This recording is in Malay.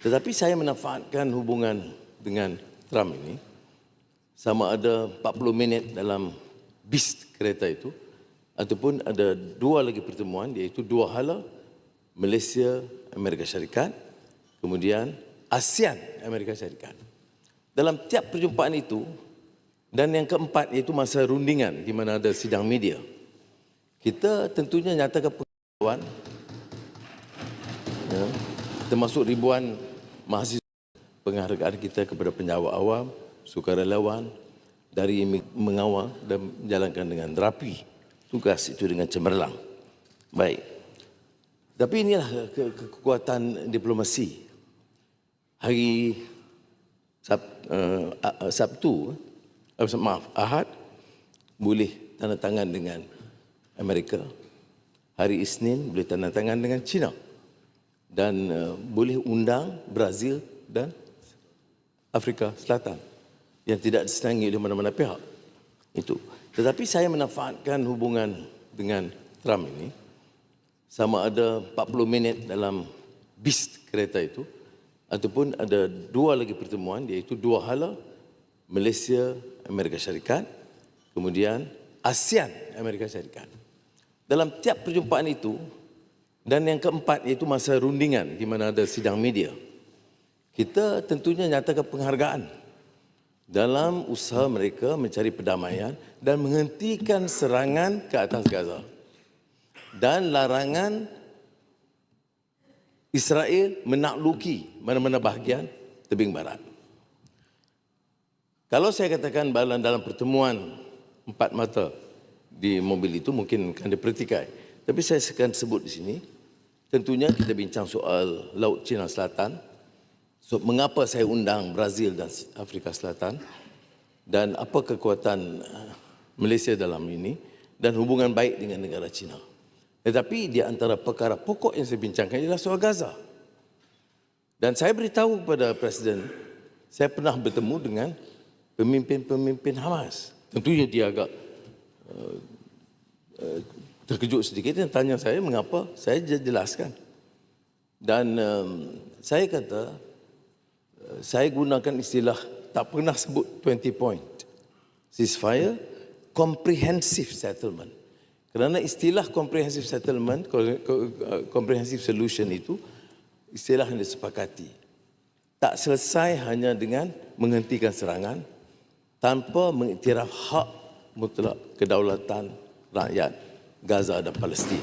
Tetapi saya menafaatkan hubungan dengan Trump ini sama ada 40 minit dalam bis kereta itu ataupun ada dua lagi pertemuan, iaitu dua hala, Malaysia, Amerika Syarikat, kemudian ASEAN, Amerika Syarikat. Dalam tiap perjumpaan itu, dan yang keempat iaitu masa rundingan di mana ada sidang media, kita tentunya nyatakan pengetahuan, ya, termasuk ribuan mahasiswa, penghargaan kita kepada penjawat awam, sukarelawan dari mengawal dan menjalankan dengan rapi tugas itu dengan cemerlang. Baik. Tapi inilah kekuatan diplomasi. Hari Ahad boleh tanda tangan dengan Amerika. Hari Isnin boleh tanda tangan dengan China. Dan boleh undang Brazil dan Afrika Selatan yang tidak disenangi oleh mana-mana pihak. Itu. Tetapi saya menafaatkan hubungan dengan Trump ini sama ada 40 minit dalam bis kereta itu ataupun ada dua lagi pertemuan, iaitu dua hala, Malaysia, Amerika Syarikat, kemudian ASEAN, Amerika Syarikat. Dalam tiap perjumpaan itu, dan yang keempat iaitu masa rundingan di mana ada sidang media, kita tentunya nyatakan penghargaan dalam usaha mereka mencari perdamaian dan menghentikan serangan ke atas Gaza dan larangan Israel menakluki mana-mana bahagian tebing barat. Kalau saya katakan dalam pertemuan empat mata di mobil itu mungkin akan dipertikai, tapi saya akan sebut di sini. Tentunya kita bincang soal Laut Cina Selatan, mengapa saya undang Brazil dan Afrika Selatan dan apa kekuatan Malaysia dalam ini dan hubungan baik dengan negara China. Tetapi di antara perkara pokok yang saya bincangkan ialah soal Gaza. Dan saya beritahu kepada Presiden, saya pernah bertemu dengan pemimpin-pemimpin Hamas. Tentunya dia agak terkejut sedikit dan tanya saya mengapa, saya jelaskan. Dan saya kata, saya gunakan istilah tak pernah sebut 20 point ceasefire, comprehensive settlement. Kerana istilah comprehensive settlement, comprehensive solution itu istilah yang disepakati. Tak selesai hanya dengan menghentikan serangan tanpa mengiktiraf hak mutlak kedaulatan rakyat Gaza dan Palestin.